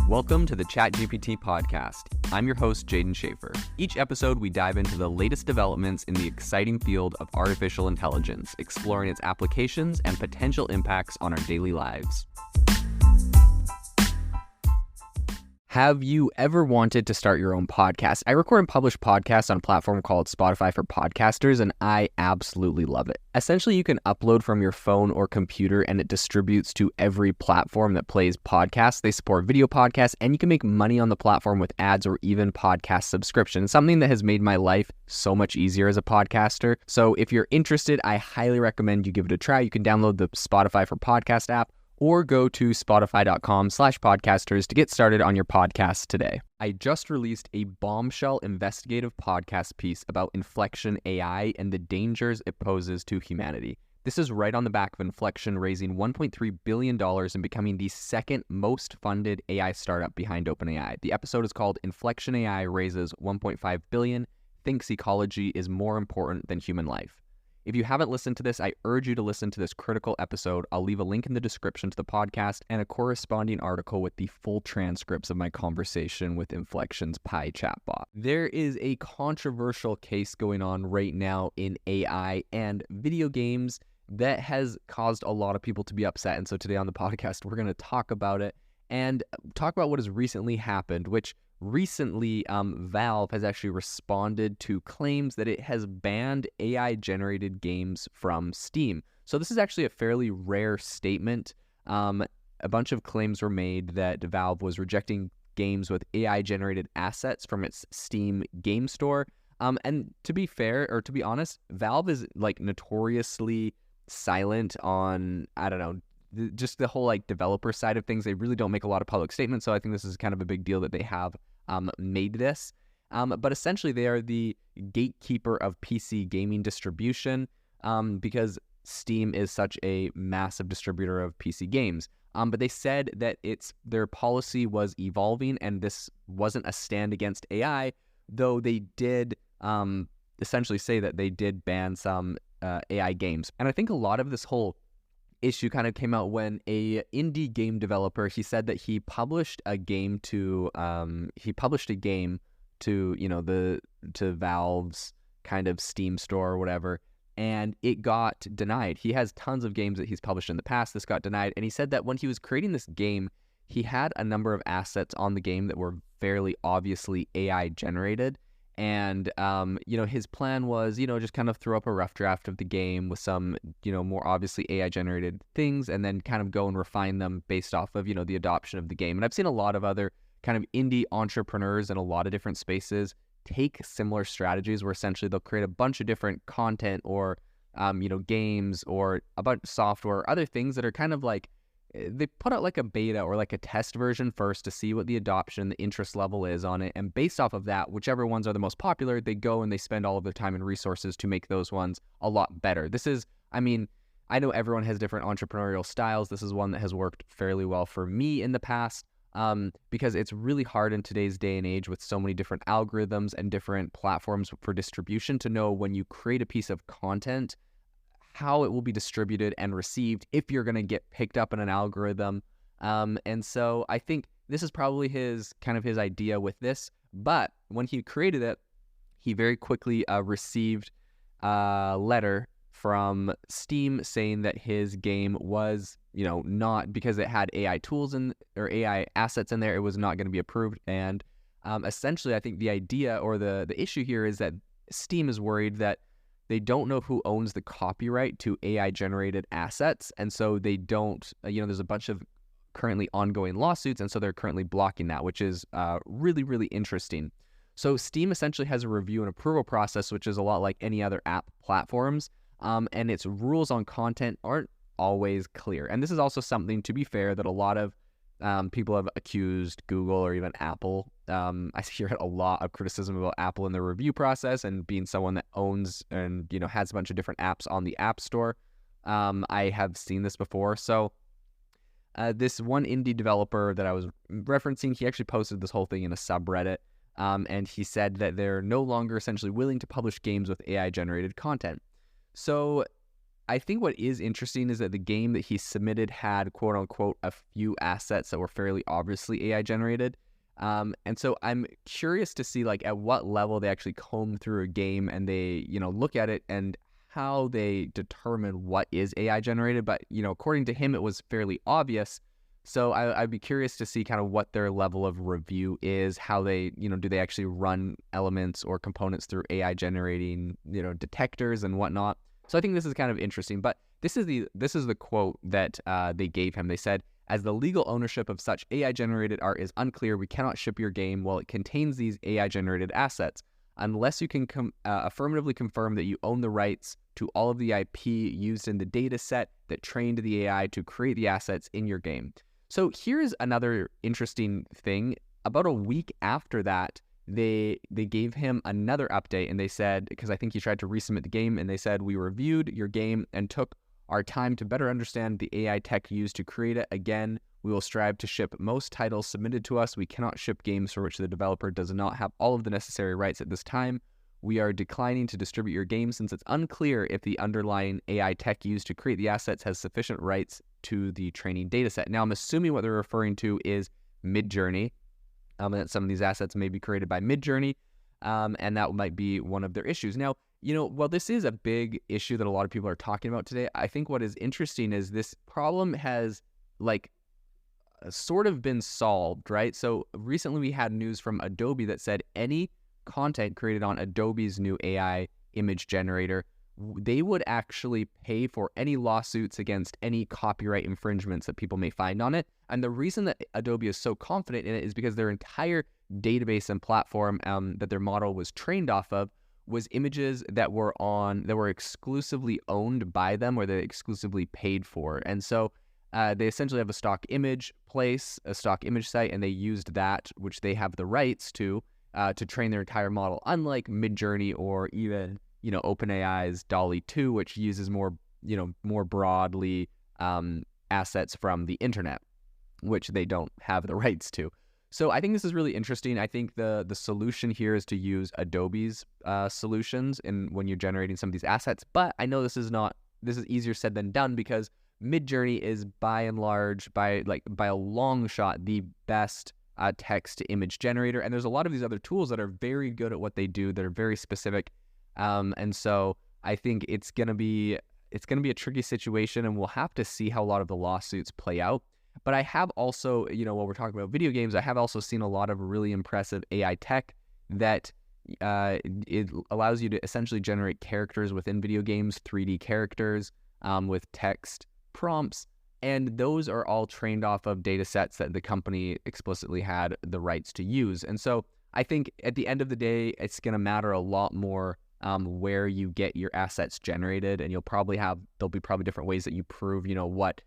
Welcome to the ChatGPT podcast. I'm your host, Jaden Schaefer. Each episode, we dive into the latest developments in the exciting field of artificial intelligence, exploring its applications and potential impacts on our daily lives. Have you ever wanted to start your own podcast? I record and publish podcasts on a platform called Spotify for Podcasters, and I absolutely love it. Essentially, you can upload from your phone or computer, and it distributes to every platform that plays podcasts. They support video podcasts, and you can make money on the platform with ads or even podcast subscriptions, something that has made my life so much easier as a podcaster. So if you're interested, I highly recommend you give it a try. You can download the Spotify for Podcast app, or go to spotify.com/podcasters to get started on your podcast today. I just released a bombshell investigative podcast piece about Inflection AI and the dangers it poses to humanity. This is right on the back of Inflection raising $1.3 billion and becoming the second most funded AI startup behind OpenAI. The episode is called Inflection AI Raises $1.5 Billion, Thinks Ecology is More Important Than Human Life. If you haven't listened to this, I urge you to listen to this critical episode. I'll leave a link in the description to the podcast and a corresponding article with the full transcripts of my conversation with Inflection's Pi chatbot. There is a controversial case going on right now in AI and video games that has caused a lot of people to be upset. And so today on the podcast, we're going to talk about it and talk about what has recently happened, which recently, Valve has actually responded to claims that it has banned AI-generated games from Steam. So this is actually a fairly rare statement. A bunch of claims were made that Valve was rejecting games with AI-generated assets from its Steam game store. And to be fair, or to be honest, Valve is like notoriously silent on, just the whole developer side of things. They really don't make a lot of public statements, so I think this is kind of a big deal that they have made this. But essentially, they are the gatekeeper of PC gaming distribution because Steam is such a massive distributor of PC games. But they said that their policy was evolving, and this wasn't a stand against AI, though they did essentially say that they did ban some AI games. And I think a lot of this whole issue kind of came out when a indie game developer, he said that he published a game to to Valve's kind of Steam store or whatever, and it got denied. He has tons of games that he's published in the past. This got denied, and he said that when he was creating this game, he had a number of assets on the game that were fairly obviously AI generated. And, his plan was, just kind of throw up a rough draft of the game with some, more obviously AI-generated things and then kind of go and refine them based off of, the adoption of the game. And I've seen a lot of other kind of indie entrepreneurs in a lot of different spaces take similar strategies where essentially they'll create a bunch of different content or, games or a bunch of software or other things that are kind of like, they put out like a beta or like a test version first to see what the adoption, the interest level is on it. And based off of that, whichever ones are the most popular, they go and they spend all of their time and resources to make those ones a lot better. This is, I know everyone has different entrepreneurial styles. This is one that has worked fairly well for me in the past because it's really hard in today's day and age with so many different algorithms and different platforms for distribution to know when you create a piece of content, how it will be distributed and received if you're going to get picked up in an algorithm. And so I think this is probably his idea with this. But when he created it, he very quickly received a letter from Steam saying that his game was, not because it had AI tools or AI assets in there, it was not going to be approved. And essentially, I think the idea or the issue here is that Steam is worried that they don't know who owns the copyright to AI-generated assets, and so they don't, there's a bunch of currently ongoing lawsuits, and so they're currently blocking that, which is really, really interesting. So Steam essentially has a review and approval process, which is a lot like any other app platforms, and its rules on content aren't always clear. And this is also something, to be fair, that a lot of people have accused Google or even Apple. I hear a lot of criticism about Apple in the review process and being someone that owns and, has a bunch of different apps on the App Store. I have seen this before. So this one indie developer that I was referencing, he actually posted this whole thing in a subreddit. And he said that they're no longer essentially willing to publish games with AI-generated content. So I think what is interesting is that the game that he submitted had quote unquote a few assets that were fairly obviously AI generated. And so I'm curious to see like at what level they actually comb through a game and they, look at it and how they determine what is AI generated. But, according to him, it was fairly obvious. So I'd be curious to see kind of what their level of review is, how they, do they actually run elements or components through AI generating, detectors and whatnot. So I think this is kind of interesting. But this is the quote that they gave him. They said, "As the legal ownership of such AI-generated art is unclear, we cannot ship your game while it contains these AI-generated assets, unless you can affirmatively confirm that you own the rights to all of the IP used in the data set that trained the AI to create the assets in your game." So here's another interesting thing. About a week after that, they gave him another update, and they said, because I think he tried to resubmit the game, and they said, "We reviewed your game and took our time to better understand the AI tech used to create it. Again, we will strive to ship most titles submitted to us. We cannot ship games for which the developer does not have all of the necessary rights at this time. We are declining to distribute your game since it's unclear if the underlying AI tech used to create the assets has sufficient rights to the training dataset." Now, I'm assuming what they're referring to is Midjourney, and that some of these assets may be created by Midjourney, and that might be one of their issues. Now, while this is a big issue that a lot of people are talking about today, I think what is interesting is this problem has sort of been solved, right? So recently we had news from Adobe that said any content created on Adobe's new AI image generator, they would actually pay for any lawsuits against any copyright infringements that people may find on it. And the reason that Adobe is so confident in it is because their entire database and platform that their model was trained off of was images that were exclusively owned by them, or they exclusively paid for. And so they essentially have a stock image place, a stock image site, and they used that, which they have the rights to train their entire model, unlike Midjourney or even, OpenAI's DALL-E 2, which uses more broadly assets from the internet, which they don't have the rights to. So I think this is really interesting. I think the solution here is to use Adobe's solutions when you're generating some of these assets. But I know this is easier said than done, because Midjourney is by and large, by a long shot, the best text to image generator. And there's a lot of these other tools that are very good at what they do, that are very specific. And so I think it's gonna be a tricky situation, and we'll have to see how a lot of the lawsuits play out. But I have also, while we're talking about video games, I have also seen a lot of really impressive AI tech that it allows you to essentially generate characters within video games, 3D characters with text prompts. And those are all trained off of data sets that the company explicitly had the rights to use. And so I think at the end of the day, it's going to matter a lot more where you get your assets generated. And there'll be probably different ways that you prove, what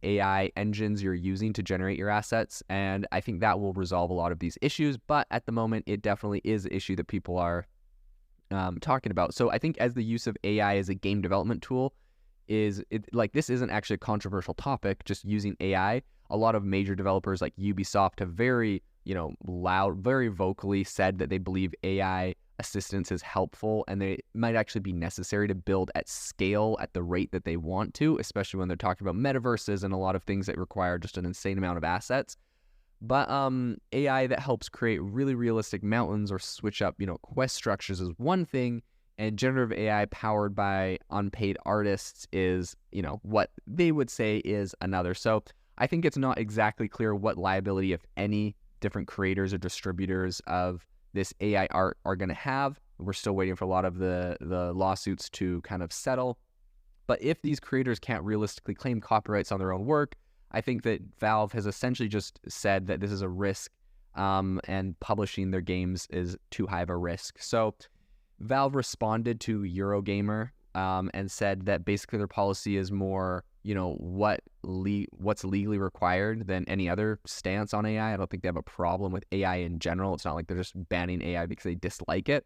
AI engines you're using to generate your assets. And I think that will resolve a lot of these issues. But at the moment, it definitely is an issue that people are talking about. So I think as the use of AI as a game development tool this isn't actually a controversial topic, just using AI. A lot of major developers like Ubisoft have very, very vocally said that they believe AI assistance is helpful, and they might actually be necessary to build at scale at the rate that they want to, especially when they're talking about metaverses and a lot of things that require just an insane amount of assets. But AI that helps create really realistic mountains or switch up, quest structures is one thing, and generative AI powered by unpaid artists is, what they would say is another. So I think it's not exactly clear what liability, if any, different creators or distributors of this AI art are going to have. We're still waiting for a lot of the lawsuits to kind of settle. But if these creators can't realistically claim copyrights on their own work, I think that Valve has essentially just said that this is a risk, and publishing their games is too high of a risk. So Valve responded to Eurogamer and said that basically their policy is more, what's legally required than any other stance on AI. I don't think they have a problem with AI in general. It's not like they're just banning AI because they dislike it.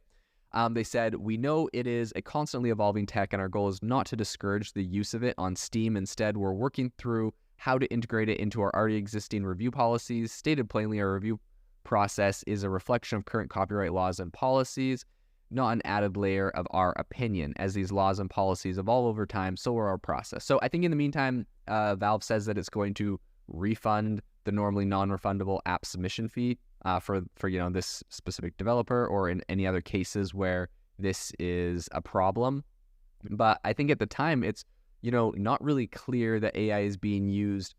They said, "We know it is a constantly evolving tech, and our goal is not to discourage the use of it on Steam. Instead, we're working through how to integrate it into our already existing review policies. Stated plainly, our review process is a reflection of current copyright laws and policies. not an added layer of our opinion. As these laws and policies evolve over time, so are our process. So I think in the meantime, Valve says that it's going to refund the normally non-refundable app submission fee for this specific developer, or in any other cases where this is a problem. But I think at the time it's not really clear that AI is being used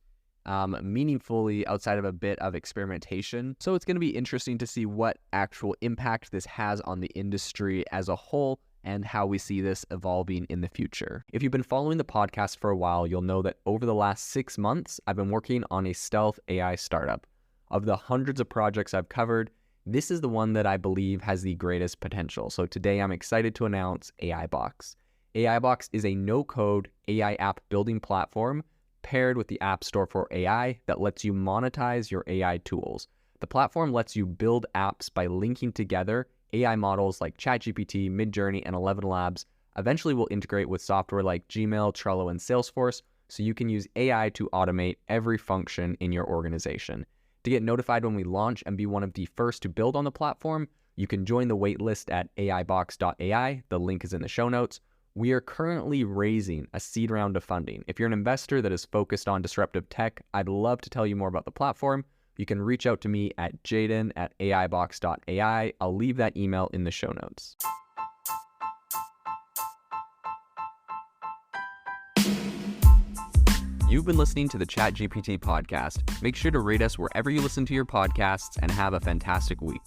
meaningfully outside of a bit of experimentation. So it's going to be interesting to see what actual impact this has on the industry as a whole and how we see this evolving in the future. If you've been following the podcast for a while, you'll know that over the last 6 months, I've been working on a stealth AI startup. Of the hundreds of projects I've covered, this is the one that I believe has the greatest potential. So today I'm excited to announce AIBox. AIBox is a no-code AI app building platform paired with the App Store for AI that lets you monetize your AI tools. The platform lets you build apps by linking together AI models like ChatGPT, Midjourney, and ElevenLabs. Eventually will integrate with software like Gmail, Trello, and Salesforce, so you can use AI to automate every function in your organization. To get notified when we launch and be one of the first to build on the platform, you can join the waitlist at aibox.ai. The link is in the show notes. We are currently raising a seed round of funding. If you're an investor that is focused on disruptive tech, I'd love to tell you more about the platform. You can reach out to me at jaden@aibox.ai. I'll leave that email in the show notes. You've been listening to the ChatGPT podcast. Make sure to rate us wherever you listen to your podcasts and have a fantastic week.